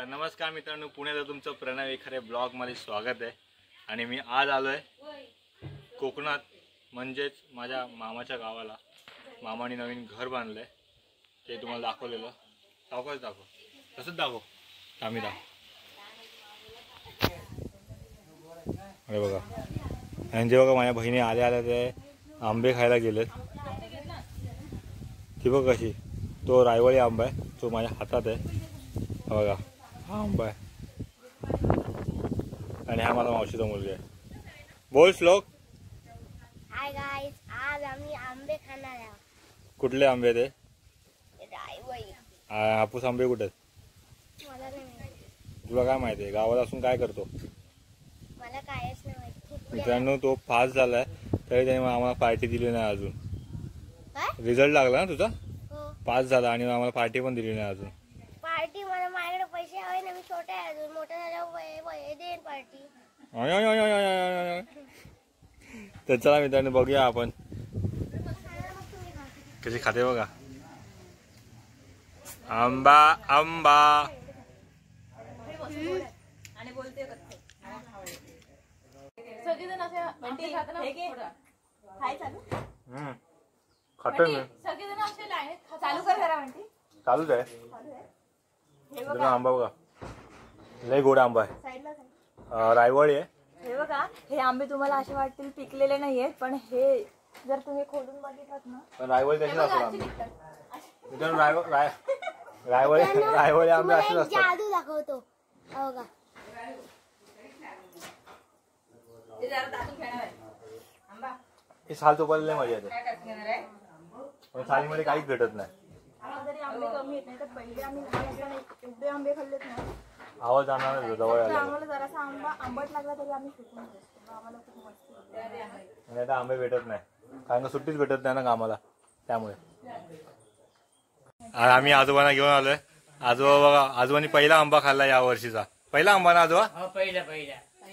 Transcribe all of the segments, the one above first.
तर नमस्कार मित्रांनो, पुण्यात तुमचं प्रणव एखारे ब्लॉग मध्ये स्वागत आहे। आणि मी आज आलोय कोकणात, म्हणजेच माझ्या मामाच्या गावाला। मामाने नवीन घर बांधलंय, ते तुम्हाला दाखवलेलं। दाखव तसंच दाखव, आम्ही दाखव। अरे बघा, आणि जे बघा माझ्या बहिणी आल्या ते आंबे खायला गेलेत। ती बघ कशी, तो रायवळी आंबा आहे, तो माझ्या हातात आहे बघा, हा आंबा आहे। आणि हा माझा मावशीचा मुलगा आहे। बोल श्लोक। हाय गाइस, आज आम्ही आंबे खाणार आहोत। कुठले आंबे ते? रायवळी। हापूस आंबे कुठे आहेत? मला नाही माहिती। तुला काय माहिती आहे? गावात असून काय करतो? मला कायच नाही माहिती। मित्रांनो, तो पास झालाय तरी त्याने आम्हाला पार्टी दिली नाही अजून। काय? रिझल्ट लागला ना तुझा? हो। पास झाला आणि आम्हाला पार्टी पण दिली नाही अजून। पार्टी मला माझ्याकडे पैसे हवे ना, मी छोटा आहे अजून, मोठा झाल्यावर देईन पार्टी। तर चला मित्रांनो, बघूया आपण कशी खाते बघा। आंबा आंबा आणि बोलते सगळेजण असे आंबे खाताना हाय चालू खातो मी। सगळेजण असे लाईनीत चालू कर जरा म्हणते। चालूच आहे। हे बघा आंबा, बघा लय गोड आंबा आहे, साईडला रायवळी आहे। हे बघा, हे आंबे तुम्हाला असे वाटतील पिकलेले नाहीयेत, पण हे जर तुम्ही खोलून बघितलात ना, पण रायवळी तशी असतात आंबे मित्रांनो। रायवळी आंबे असेच असतात। जादू दाखवतो बघा। ते जरा दाखवून घेणार आहे आंबा। हे साल चोपायला लय मजा येते, पण सालीमध्ये काहीच भेटत नाही। जरी आंबे कमी येत नाही, तर पहिले आम्ही लहान असताना एवढे आंबे खाल्लेत ना, आवाज जाणार नाही जवळ आला। आम्हाला जरासा आंबा आंबट लागला तरी आम्ही फेकून देतो, आम्हाला खूप मस्त वाटतं। आणि आता आंबे भेटत नाही, कारण का सुट्टीच भेटत नाही ना कामाला, त्यामुळे। आम्ही आजोबांना घेऊन आलोय। आजोबा बघा, आजोबांनी पहिला आंबा खाल्ला या वर्षीचा। पहिला आंबा ना आजोबा?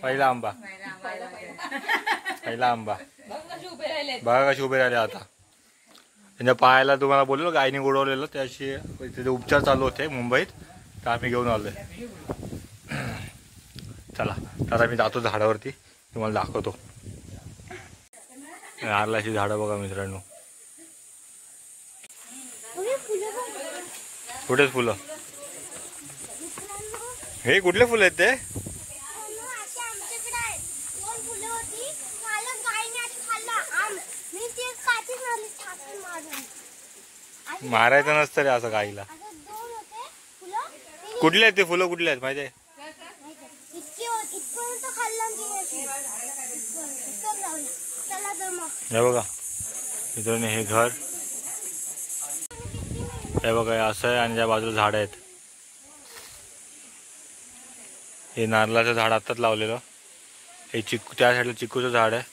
पहिला आंबा, पहिला आंबा। बघा कशी उभे राहिले आता। त्यांच्या पायाला तुम्हाला बोललो गायनी उडवलेलं, त्याशी तिथे उपचार चालू होते मुंबईत, तर आम्ही घेऊन आलोय। चला तर मी जातो झाडावरती, तुम्हाला दाखवतो। नारळाची झाडं बघा मित्रांनो, कुठेच फुलं। हे कुठले फुलं आहेत ते? मारायचं नसतं रे असं गाईला। कुठले आहेत ते फुलं? कुठले आहेत माहिती आहे? हे बघा मित्रांनो, हे घर हे बघा असं आहे, आणि त्या बाजूला झाड आहेत। हे नारळाचं झाड आत्ताच लावलेलं, हे चिक्कू, त्या साईडला चिक्कूचं झाड आहे,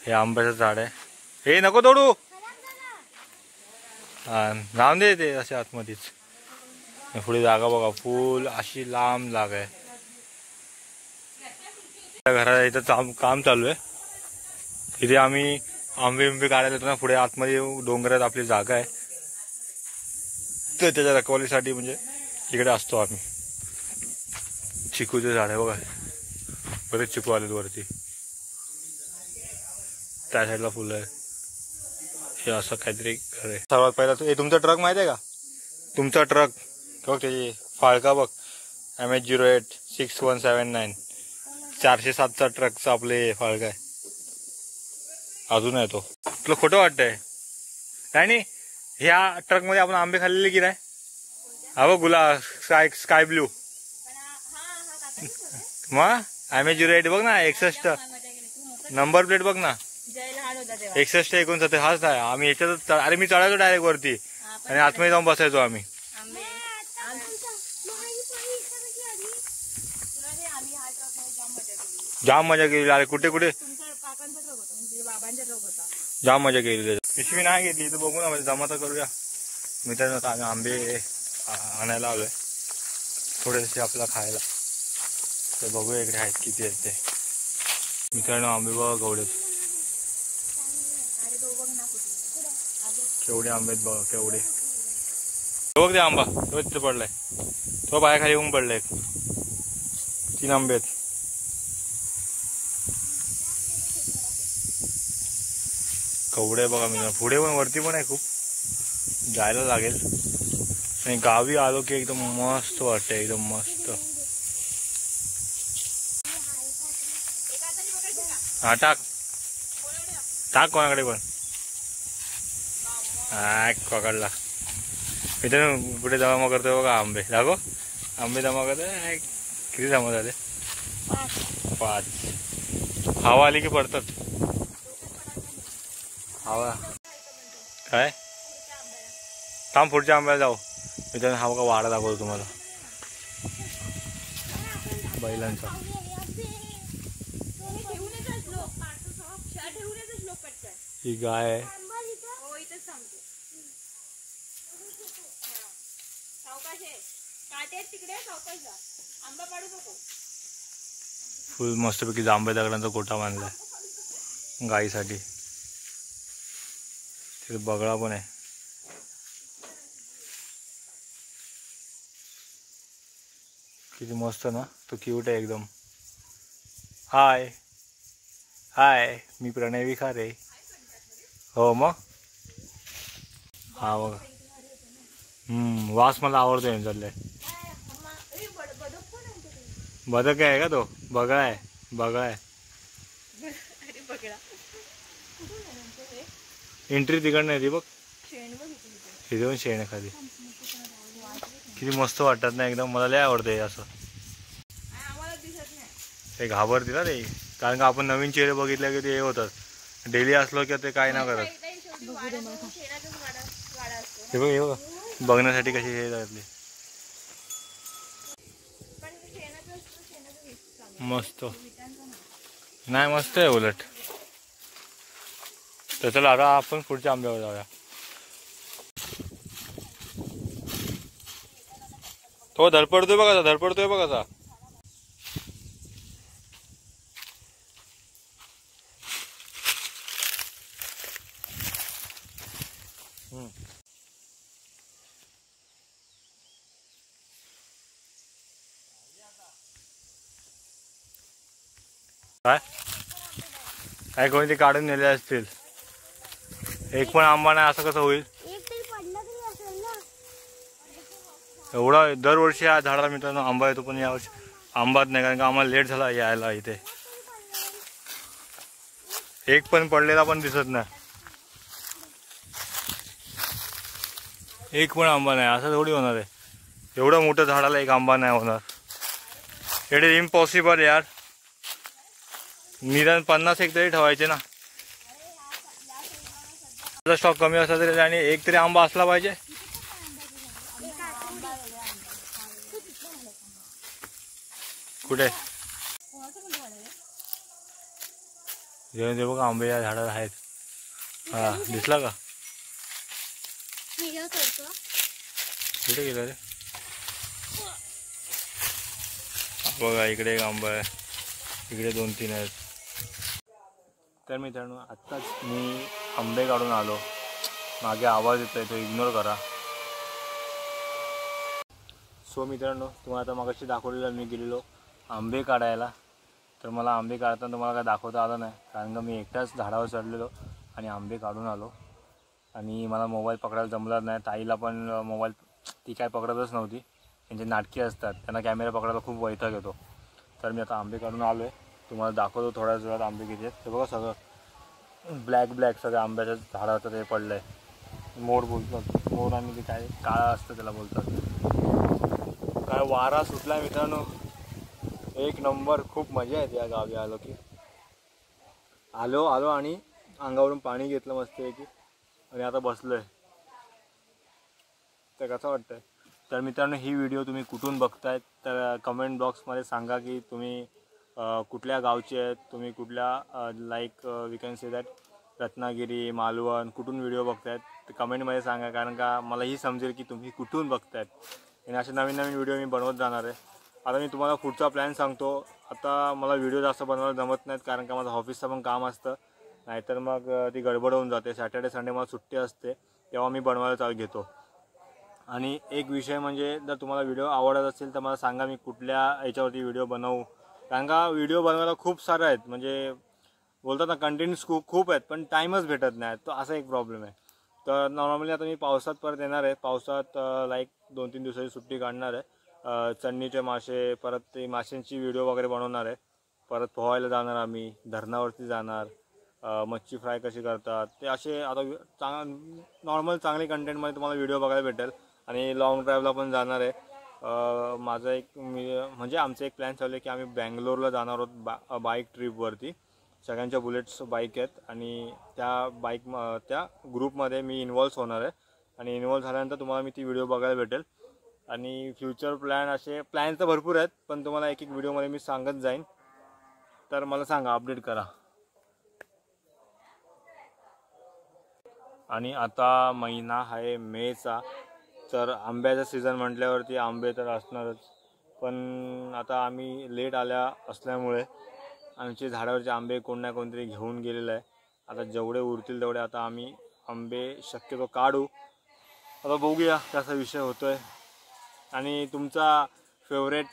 हे आंब्याचं झाड आहे। हे नको तोडू, राहून दे ते असे आतमध्येच। पुढे जागा बघा, फुल अशी लांब जागा आहे। घरात इथं काम चालू आहे, इथे आम्ही आंबे बिंबे काढायला येतो ना, पुढे आतमध्ये डोंगरात आपली जागा आहे, तर त्याच्या रखवालीसाठी म्हणजे इकडे असतो आम्ही। चिकूचे झाड आहे बघा, बरेच चिकू आलेत वरती, त्या साईडला फुलं आहे। हे असं काहीतरी घर आहे। सर्वात पहिला हे तुमचा ट्रक माहिती आहे का? तुमचा ट्रक बघ, त्याची फाळका बघ, MH08 6179 407चा ट्रकचा आपले फाळका आहे, अजून आहे तो। तुला खोटं वाटतंय नाही? ह्या ट्रक मध्ये आपण आंबे खाल्लेले की नाही? हा बघ गुलाब, स्काय ब्ल्यू, मग MH08 बघ ना, 61 नंबर प्लेट बघ ना, 61 हाच आहे। आम्ही याच्यातच, अरे मी चढायचो डायरेक्ट वरती आणि आतमध्ये जाऊन बसायचो आम्ही। जाम मजा केली, अरे कुठे कुठे जाम मजा केली। पिशवी नाही घेतली तर बघू ना, जमा तर करूया मित्रांनो। आम्ही आंबे आणायला आलोय थोडेसे आपला खायला, तर बघूया इकडे आहेत किती आहेत ते मित्रांनो। आंबे बघा केवढे, केवढे आंबे आहेत बघा, केवढे बघ ते आंबा तो तिथे पडलाय। तो पायाखाली येऊन पडले 3 आंबे आहेत. कवडे बघा मी पुढे पण वरती पण आहे खूप जायला लागेल. आणि गावी आलो की एकदम मस्त वाटतं एकदम मस्त. हा टाक टाक कोणाकडे पण. हा पकडला इथे कुठे जमा करतोय बघा आंबे. दाखव आंबे जमा करतोय. किती जमा झाले? 5. हवा आली की पडतात. हवा काय थांब पुढच्या आंब्याला जाऊ. इथे हा बघा वाडा दाखवतो तुम्हाला बैलांचा. ही गाय आहे. फुल मस्तपैकी जांभे दगडांचा गोठा बांधलाय गाईसाठी. तिथे बगळा पण आहे. किती मस्त ना. तो क्यूट आहे एकदम. हाय हाय मी प्रणय विखारे. हो मग हा बघा. वास मला आवडतो यांच्यातले. बदक आहे का तो? बगळा आहे. बगळा आहे. एंट्री तिकडनं आहे ती बघ. तिथे पण शेण आहे खाली. किती मस्त वाटतात ना एकदम. मला लय आवडतं असं. ते घाबरते ना ते कारण का आपण नवीन चेहरे बघितले की ते हे होतात. डेली असलो की ते काय ना करत. हे बघ हे बघ बघण्यासाठी कशी हे घातली. मस्त नाही मस्त आहे उलट. तर चला आता आपण पुढच्या आंब्यावर जाऊया. तो धडपडतोय बघा. धडपडतोय बघा. काय काय कोणती काढून नेले असतील. एक पण आंबा नाही असं कसं होईल. एवढा दरवर्षी या झाडाला मित्रांनो आंबा येतो पण यावर्षी आंबाच नाही कारण का आम्हाला लेट झाला यायला. इथे एक पण पडलेला पण दिसत नाही. एक पण आंबा नाही असं थोडी होणार आहे. एवढं मोठं झाडाला एक आंबा नाही होणार. इट इज इम्पॉसिबल यार. निदान 50 एक तरी ठेवायचे ना. स्टॉक कमी असला तरी आणि एक तरी आंबा असला पाहिजे. कुठे बघा आंबे या झाडाला आहेत. हा दिसला का? कुठे गेला रे? बघा इकडे एक आंबा आहे. इकडे 2-3 आहेत. तर मित्रांनो आत्ताच मी आंबे काढून आलो. मागे आवाज येतोय तो इग्नोर करा. सो मित्रांनो तुम्हाला आता मागाशी दाखवलेलं मी गेलेलो आंबे काढायला. तर मला आंबे काढताना तुम्हाला काय दाखवता आलं नाही कारण का मी एकटाच झाडावर चढलेलो आणि आंबे काढून आलो. आणि मला मोबाईल पकडायला जमला नाही. ताईला पण मोबाईल ती काय पकडतच नव्हती. त्यांचे नाटके असतात त्यांना कॅमेरा पकडायला खूप वैताग येतो. तर मी आता आंबे काढून आलो आहे. तुम्हाला दाखवतो थोड्याच वेळात आंबे किती आहेत. ते बघा सगळं ब्लॅक सगळं आंब्याच्या झाडाचं ते पडलं आहे. मोर बोलतात. मोर आणि ते काय काळा असतं त्याला बोलतात. काय वारा सुटला मित्रांनो. एक नंबर. खूप मजा येते या गावी आलो की. आलो आणि अंगावरून पाणी घेतलं मस्तपैकी आणि आता बसलोय. तर कसं वाटतंय? तर मित्रांनो ही व्हिडिओ तुम्ही कुठून बघतायत तर कमेंट बॉक्समध्ये सांगा की तुम्ही कुठल्या गावचे आहेत. तुम्ही कुठल्या like we can say that Ratnagiri Malvan कुठून व्हिडिओ बघतायत तर कमेंटमध्ये सांगा कारण का मलाही समजेल की तुम्ही कुठून बघतायत. आणि असे नवीन व्हिडिओ मी बनवत जाणार आहे. आता मी तुम्हाला पुढचा प्लॅन सांगतो. आता मला व्हिडिओ जास्त बनवायला जमत नाहीत कारण का माझं ऑफिसचं पण काम असतं. नाहीतर मग ती गडबड होऊन जाते. सॅटर्डे संडे मला सुट्टी असते तेव्हा मी बनवायला चालू घेतो. आणि एक विषय म्हणजे जर तुम्हाला व्हिडिओ आवडत असेल तर मला सांगा, मी कुठल्या याच्यावरती व्हिडिओ बनवू. कारण का व्हिडिओ बनवायला खूप सारे आहेत, म्हणजे बोलतात ना कंटेंट्स खूप आहेत पण टाईमच भेटत नाही, तो असा एक प्रॉब्लेम आहे. तर नॉर्मली आता मी पावसात परत येणार आहे, पावसात लाईक 2-3 दिवसाची सुट्टी काढणार आहे. चन्नीचे मासे, परत ते माशांची व्हिडिओ वगैरे बनवणार आहे. परत पोहायला जाणार, आम्ही धरणावरती जाणार, मच्छी फ्राय कशी करतात ते असे आता नॉर्मल चांगले कंटेंटमध्ये तुम्हाला व्हिडिओ बघायला भेटेल. आणि लॉंग ड्राईव्हला पण जाणार आहे. माझा एक म्हणजे आमचं एक प्लॅन चालू आहे की आम्ही बँगलोरला जाणार आहोत बाईक ट्रिपवरती. सगळ्यांच्या बुलेट्स बाईक आहेत आणि त्या ग्रुपमध्ये मी इन्व्हॉल्व होणार आहे. आणि इन्व्हॉल्व झाल्यानंतर तुम्हाला मी ती व्हिडिओ बघायला भेटेल. आणि फ्युचर प्लॅन तर भरपूर आहेत, पण तुम्हाला एक व्हिडिओमध्ये मी सांगत जाईन. तर मला सांगा, अपडेट करा. आणि आता महिना आहे मेचा, तर आंब्याचा सीझन म्हटल्यावरती आंबे तर असणारच. पण आता आम्ही लेट आल्या असल्यामुळे आमचे झाडावरचे आंबे कोण ना कोणतरी घेऊन गेलेलं आहे. आता जेवढे उरतील तेवढे आता आम्ही आंबे शक्यतो काढू. आता बघूया कसा विषय होतो आहे. आणि तुमचा फेवरेट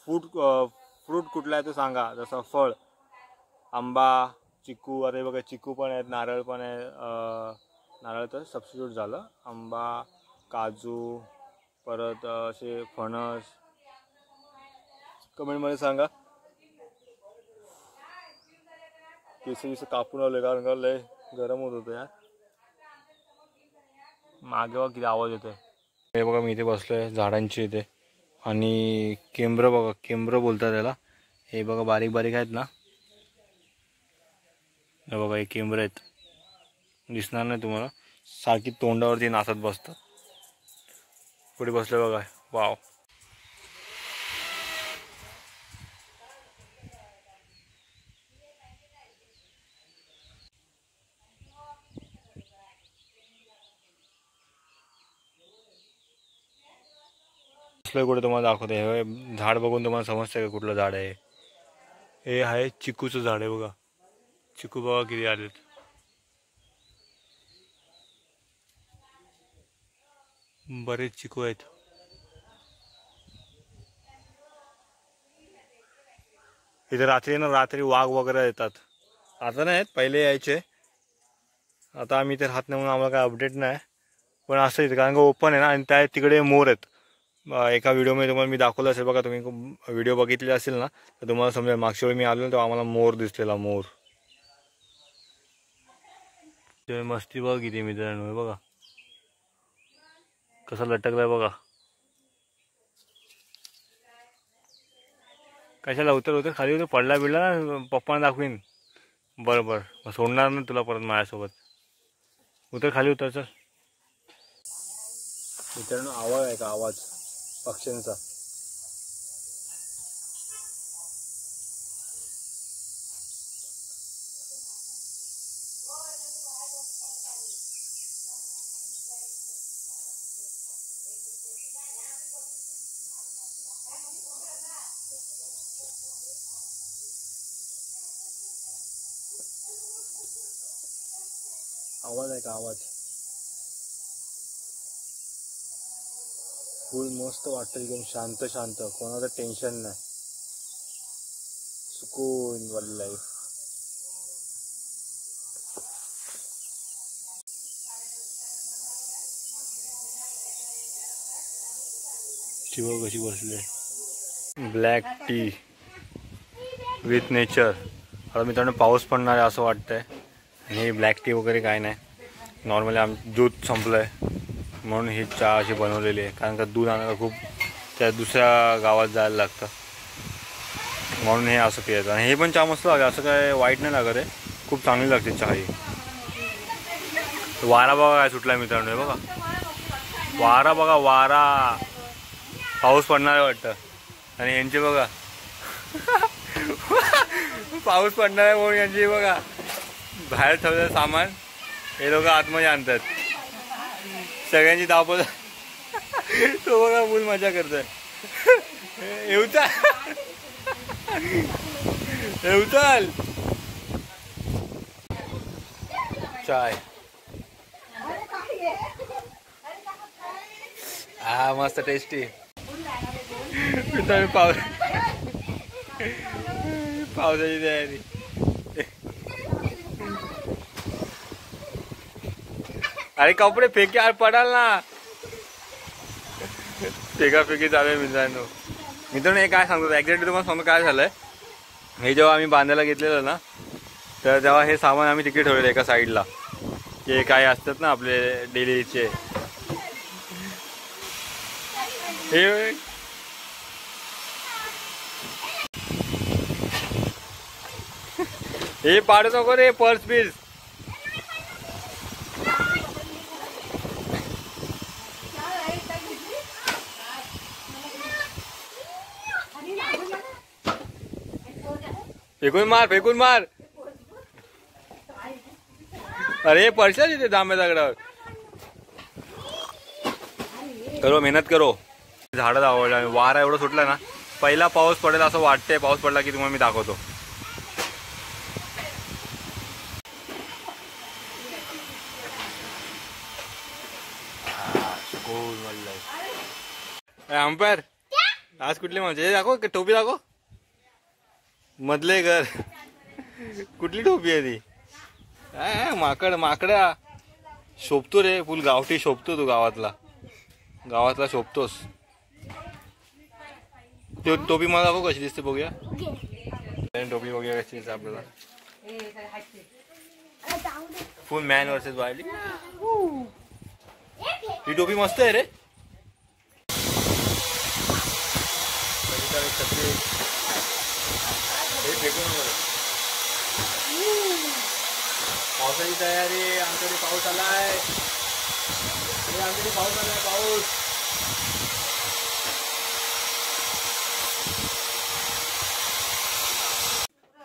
फ्रूट कुठला आहे तो सांगा. जसं फळ, आंबा, चिकू, अरे बघा चिकू पण आहेत, नारळ पण आहे. नारळ तर सबस्टिट्यूट झालं. आंबा, काजू, परत असे फणस. कमेंटमध्ये सांगा. केस कापून आले कारण का लय गरम होत होतं यार. मागे बघा किती आवाज येतोय. हे बघा मी इथे बसलोय झाडांची इथे. आणि केंब्र बघा, केंब्र बोलतात त्याला. हे बघा बारीक बारीक आहेत ना, हे बघा हे केंब्र आहेत. दिसणार नाही तुम्हाला, सारखी तोंडावरती नाचत बसतात. पुढे बसले बघा, वाव. कुठे तुम्हाला दाखवते, हे झाड बघून तुम्हाला समजतंय का कुठलं झाड आहे. हे आहे चिकूचं झाड आहे बघा. चिकू बघा किती आलेत. बरेच चिकू आहेत. इथे रात्री वाघ वगैरे येतात. आता नाही आहेत, पहिले यायचे. आता आम्ही इथे राहत नाही म्हणून आम्हाला काय अपडेट नाही. पण असं येतं कारण का ओपन आहे ना, आणि त्या तिकडे मोर आहेत. एका व्हिडिओमध्ये तुम्हाला मी दाखवलं असेल बघा, तुम्ही व्हिडिओ बघितले असेल ना तर तुम्हाला समजेल. मागच्या वेळी मी आलो तेव्हा आम्हाला मोर दिसलेला, मोर. ते मस्ती बघा किती मित्रांनो, बघा कसं लटकलाय बघा. कशाला उतर खाली उतर, पडला बिडला ना पप्पांना दाखवीन. बरं सोडणार ना तुला परत माझ्यासोबत. उतर खाली, उतर चल. मित्रांनो आवाज आहे का, आवाज पक्ष्यांचा. आवाज आहे का, आवाज. फुल मस्त वाटतं, एकदम शांत शांत, कोणाचं टेन्शन नाही, सुकून वाली लाईफ. शिव कशी बसले. Black tea with nature. आता मित्रांनो पाऊस पडणार आहे असं वाटतंय. आणि ब्लॅक टी वगैरे काय नाही, नॉर्मली दूध संपलं आहे म्हणून ही चहा अशी बनवलेली आहे. कारण का दूध आणायला खूप त्या दुसऱ्या गावात जायला लागतं, म्हणून हे असं पियायचं. आणि हे पण चहा मस्त लागते, असं काय वाईट नाही लागत आहे, खूप चांगली लागते चहा ही. वारा बघा काय सुटला मित्रांनो, हे बघा वारा, बघा वारा. पाऊस पडणार आहे वाटतं. आणि यांचे बघा पाऊस पडणार आहे म्हणून यांची बघा बाहेर ठेवलेलं सामान हे लोक आतमध्ये आणतात. सगळ्यांची धावपळ. तो बघा फुल मजा करतोय. येऊचाल चाय. हा मस्त टेस्टी. पावसाची तयारी. अरे कपडे फेकी पडाल ना. फेकाफेकी चालू आहे मित्रांनो. मित्रांनो हे काय सांगतो एक्झॅक्टली तुम्हाला सांगतो काय झालंय. हे जेव्हा आम्ही बांधायला घेतलेलं ना तर तेव्हा हे सामान आम्ही तिकडे ठेवलेलं एका साईडला. हे काय असतात ना आपले डेलीचे हे पाडू नको रे पर्स बीस. फेकून मार. अरे पडशा तिथे जांभ्या दगडावर. करो मेहनत करो. झाडं आवडलं. वारा एवढं सुटला ना पहिला पाऊस पडेल असं वाटतंय. पाऊस पडला की तुम्हाला मी दाखवतो. अंपायर आज कुठली म्हणजे दाखव टोपी दाखव. मधले घर कुठली टोपी आहे ती. माकडा शोभतो रे फुल गावठी शोभतो. तू गावातला शोभतोस. टोपी मला दाखव कशी दिसते बघूया. टोपी बघूया कशी दिसते आपल्याला. Full man versus wild. ही टोपी मस्त आहे रे. पावसाची तयारी. आमच्याकडे पाऊस आलाय. पाऊस.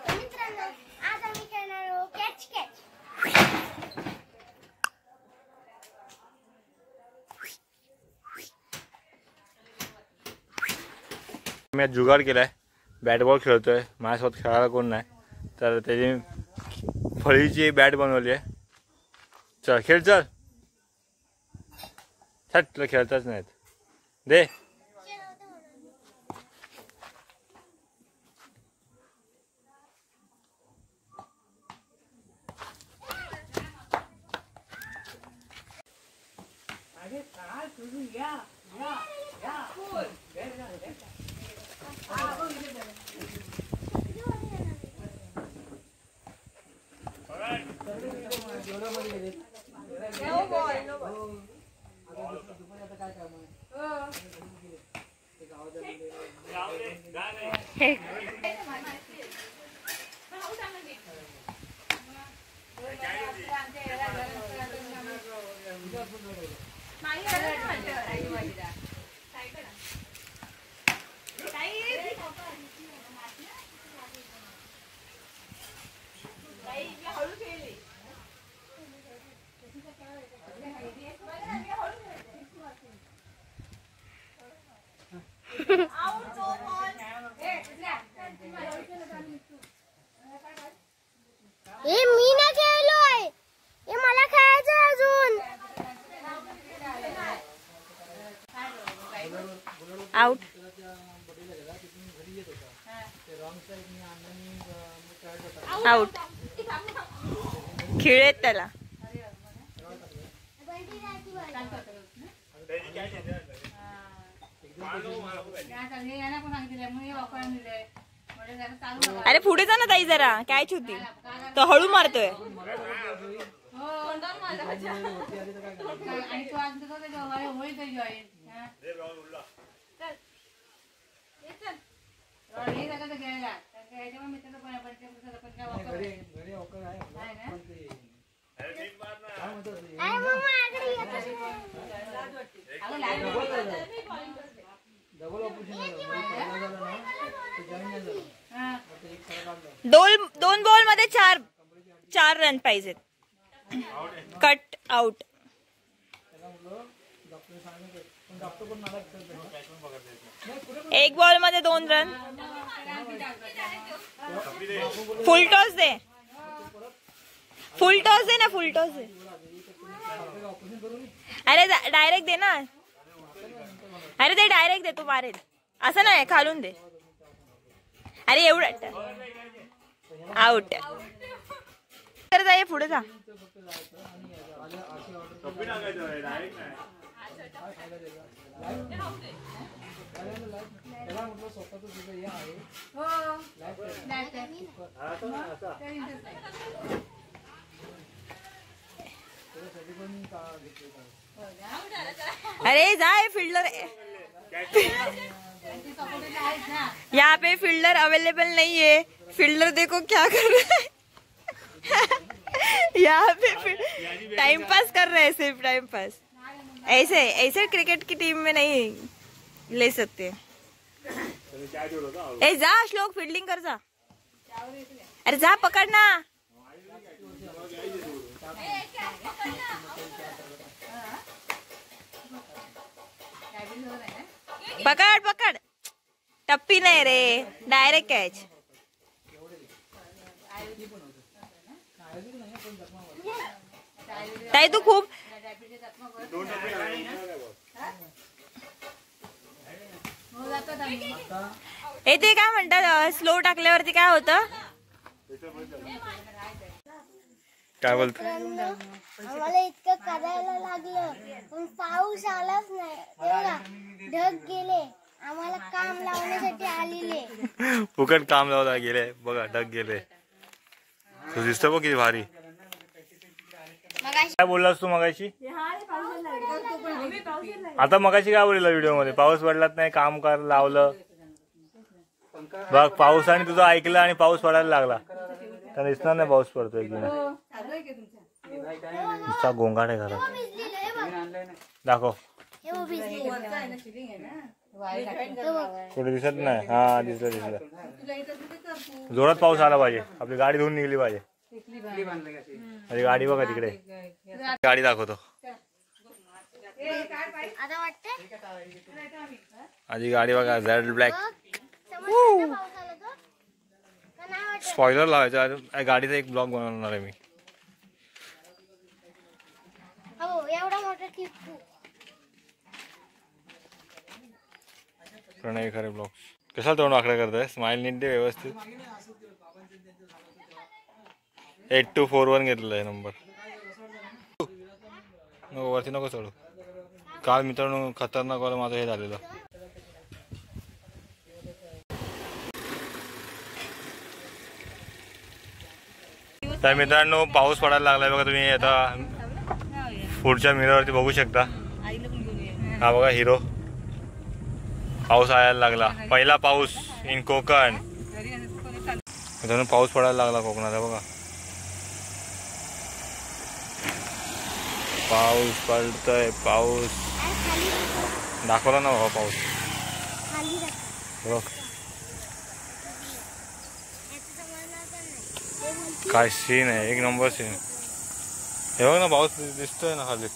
मित्रांनो आज आम्ही खेळणार आहोत कॅच कॅच. मी आज जुगाड केलाय. बॅट बॉल खेळतोय. माझ्यासोबत खेळायला कोण नाही तर त्याची फळीची बॅट बनवली आहे. चल खेळ चल. छट तुला खेळताच नाहीत दे. हे मी ना खेळलोय. हे मला खेळायचं अजून. आउट. आउट. खेळेत त्याला. अरे पुढे जा ना ताई जरा. कॅच होती तो हळू मारतोय. दोन बॉल मध्ये चार रन पाहिजेत. Cut out. एक बॉल मध्ये 2 रन. फुल टॉस दे. फुल टॉस दे ना. फुल टॉस दे. अरे डायरेक्ट दे ना. अरे ते डायरेक्ट दे, तू मारेल असं नाही, खालून दे. अरे एवढं आउट. तर जा, पुढे जा. अरे जाए फील्डर. यहाँ पे फील्डर अवेलेबल नहीं है. फील्डर देखो क्या कर रहा है. यहाँ पे टाइम पास कर रहे हैं, सिर्फ टाइम पास. ऐसे ऐसे क्रिकेट की टीम में नहीं ले सकते. ए जा श्लोक, फील्डिंग कर जा. अरे जा पकड़ना. पकड़ पकड़. टप्पी नाही रे, डायरेक्ट कॅच. ताई तू खूप ते काय म्हणतात, स्लो टाकल्यावरती काय होतं. काय बोलतो. आम्हाला इतकं करायला लागलं पण पाऊस आलाच नाही. तेव्हा ढग गेले, आम्हाला काम लावण्यासाठी आलेले. फुकट काम लावला गेले बघा, ढग गेले. तू दिसतो बघ किती भारी. काय बोललास तू मगाशी. आता मगाशी काय बोलला व्हिडिओ मध्ये, पाऊस पडलाच नाही, काम कर लावलं. बघ पाऊस आणि तुझं ऐकलं आणि पाऊस पडायला लागला. तर दिसणार नाही पाऊस पडतोय की नाही. नुसता गोंगाट आहे घरात. दाखव कुठे दिसत नाही. हा दिसलं दिसलं. जोरात पाऊस आला पाहिजे, आपली गाडी धुवून निघली पाहिजे. अरे गाडी बघा तिकडे, गाडी दाखवतो. आधी गाडी बघा, झेड ब्लॅक. स्पॉइलर लावायचं. गाडीचा एक ब्लॉग बनवणार आहे मी. प्रणय खरे ब्लॉग. कशाला तोंड वाकडं करतोय. स्माइल नीट दे व्यवस्थित. 8241 घेतलेला आहे नंबर. वरती नको चढू. काल मित्रांनो खतरनाक वाला माझं हे झालेलं. तर मित्रांनो पाऊस पडायला लागलाय बघा. तुम्ही आता पुढच्या मिररवरती बघू शकता. हा बघा हिरो. पाऊस यायला लागला, पहिला पाऊस इन कोकण. मित्रांनो पाऊस पडायला लागला कोकणात बघा. पाऊस पडतोय, पाऊस दाखवला ना बाबा पाऊस. काय सीन आहे, एक नंबर सीन. हे बघ ना पाऊस दिसतोय ना खाली.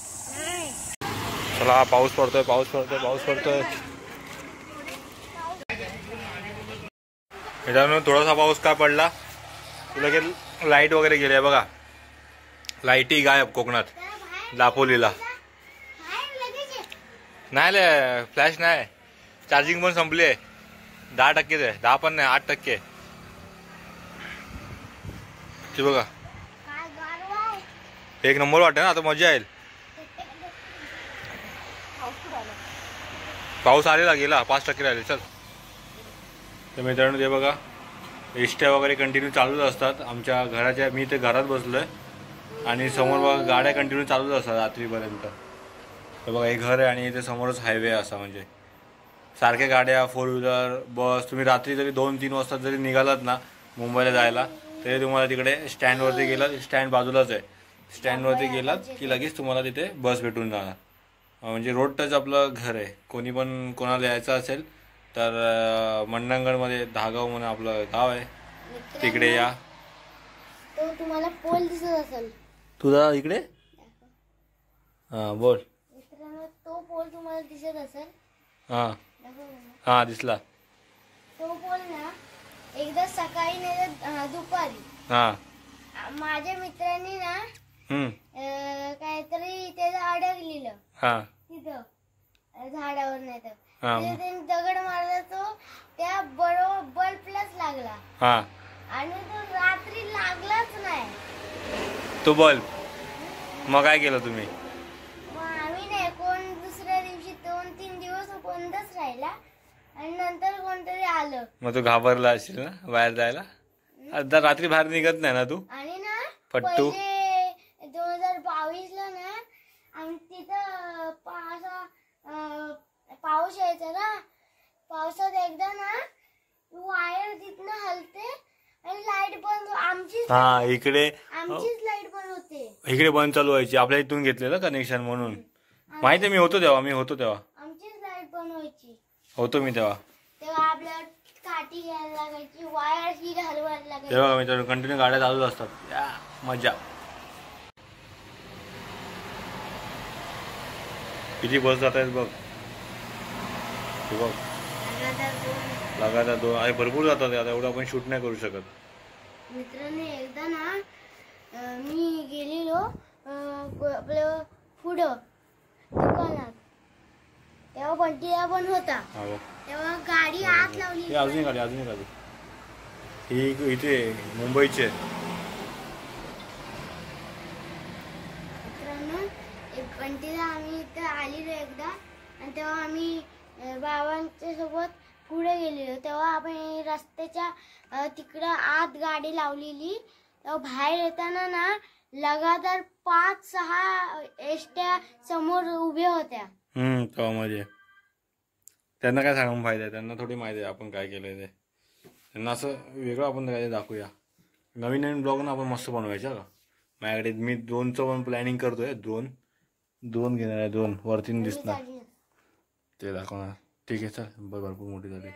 चला पाऊस पडतोय, पाऊस पडतोय, पाऊस पडतोय. मित्रांनो थोडासा पाऊस काय पडला लगेच लाईट वगैरे गेले बघा. लाईटी गायब कोकणात. दापोलीला नाही, फ्लॅश नाही. चार्जिंग पण संपली आहे. 10%च आहे. 10 पण नाही, 8%. ते बघा एक नंबर वाटत ना. आता मजा येईल. पाऊस आलेला गेला, 5% राहिले. चल तर मित्रांनो ते बघा इष्ट्या वगैरे कंटिन्यू चालूच असतात आमच्या घराच्या. मी ते घरात बसलोय आणि समोर बघा गाड्या कंटिन्यू चालूच असतात रात्रीपर्यंत. तर बघा हे घर आहे आणि इथे समोरच हायवे असा, म्हणजे सारख्या गाड्या, 4 व्हीलर, बस. तुम्ही रात्री जरी 2-3 वाजता जरी निघालात ना मुंबईला जायला, तरी तुम्हाला तिकडे स्टँडवरती गेलात. स्टँड बाजूलाच आहे. स्टँडवरती गेलात की लगेच तुम्हाला तिथे बस भेटून जाणार. म्हणजे रोड टच आपलं घर आहे. कोणी पण कोणाला यायचं असेल तर मंडणगडमध्ये धागाव म्हणून आपलं गाव आहे, तिकडे या. तो तुम्हाला पोल दिसत असेल तुझा इकडे. हा बोल. मित्रांनो तो पोल तुम्हाला दिसत असेल. हा हा दिसला. तो पोल ना एकदा सकाळी नाही दुपारी माझ्या मित्रांनी ना काहीतरी त्याचं अडकलेलं हा तिथं. झाडावर नाही तर हा. तिथे त्यांनी दगड मारला तो त्या बरोबर बल्बलाच लागला हा आणि तो रात्री लागलाच नाही. तो बल्ब. मग काय केलं तुम्ही? मग आम्ही नाही कोण दुसऱ्या दिवशी 2-3 दिवस बंदच राहिला आणि नंतर कोणतरी आलं. मग तू घाबरला असेल ना बाहेर जायला? आता रात्री बाहेर निघत नाही ना तू? आणि ना पट्टू पहिले 2022 ला ना आम्ही तिथं पाऊस यायचा ना. पावसात एकदा ना वायर तिथनं हलते आणि लाईट बंद आमचीच हा इकडे लाईट बंद होते. इकडे बंद चालू व्हायची. आपल्या इथून घेतलेलं कनेक्शन म्हणून माहिती आहे. मी होतो तेव्हा आमचीच लाईट बंद व्हायची. होतो मी तेव्हा आपल्याला काठी घ्यायला लागायची वायर ही हलवायला लागायची. तेव्हा मी कंटिन्यू गाड्या चालूच असतात. या मजा. किती बस जात आहेत बघ. हे बघ लगातार 2 आहे. भरपूर जातात. आता एवढं आपण शूट नाही करू शकत. मित्रांनो एकदा ना मी गेलेलो आपलं पुढं दुकानात तेव्हा बंटीला पण होता. तेव्हा गाडी आत लावली. अजून गाडी ही इथे मुंबईची आहे. मित्रांनो एक बंटीला आम्ही इथं आलेलो एकदा आणि तेव्हा आम्ही बाबांच्या सोबत पुढे गेलेलो. तेव्हा आपण रस्त्याच्या तिकडं आत गाडी लावलेली. तेव्हा बाहेर येताना ना लगातार 5-6 एसट्या समोर उभ्या होत्या. तेव्हा मजा. त्यांना काय सांगून फायदा आहे? त्यांना थोडी माहिती आहे आपण काय केलंय ते. त्यांना असं वेगळं आपण काय दाखवूया. नवीन ब्लॉग ना आपण मस्त बनवायचा का. माझ्याकडे मी ड्रोनचं पण प्लॅनिंग करतोय. ड्रोन घेणार आहे. 2 वरती दिसणार ते दाखवणार. ठीक आहे चल. भरपूर मोठी झाली.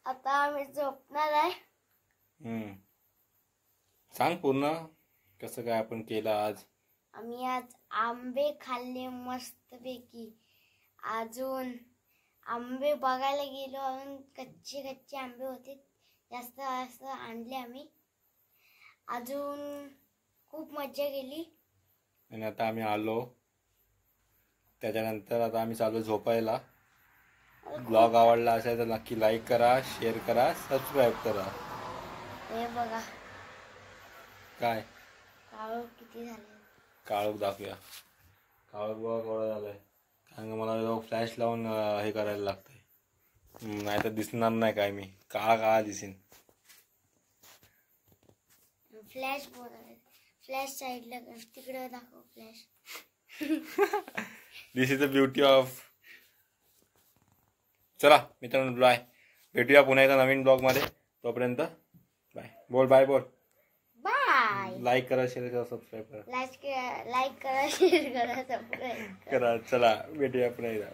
आता आम्ही झोपणार आहे. सांग पूर्ण कसं काय आपण केलं आज. आम्ही आज आंबे खाल्ले मस्तपैकी. अजून आंबे बघायला गेलो. अजून कच्चे आंबे होते. जास्त आणले आम्ही. अजून खूप मजा केली. आणि आता आम्ही आलो. त्याच्यानंतर आता आम्ही चालू झोपायला. ब्लॉग आवडला असेल तर नक्की लाईक करा, शेअर करा, सबस्क्राईब करा. हे बघा काय काळोख किती झाले. काळोख दाखवूया. काळोख बघा केवढा झालाय. कारण मला फ्लॅश लावून हे करायला लागतंय. नाही तर दिसणार नाही काय. मी काळा दिसेन. फ्लॅश साईडला तिकडे दाखव. Flash. This is the beauty of. चला मित्रांनो बाय. भेटूया पुन्हा एकदा नवीन ब्लॉग मध्ये. तोपर्यंत बाय. बोल बाय. बाय. लाईक करा, शेअर करा, सबस्क्राईब करा. लाईक करा, शेअर करा, सबस्क्राईब करा. चला भेटूया पुन्हा एकदा.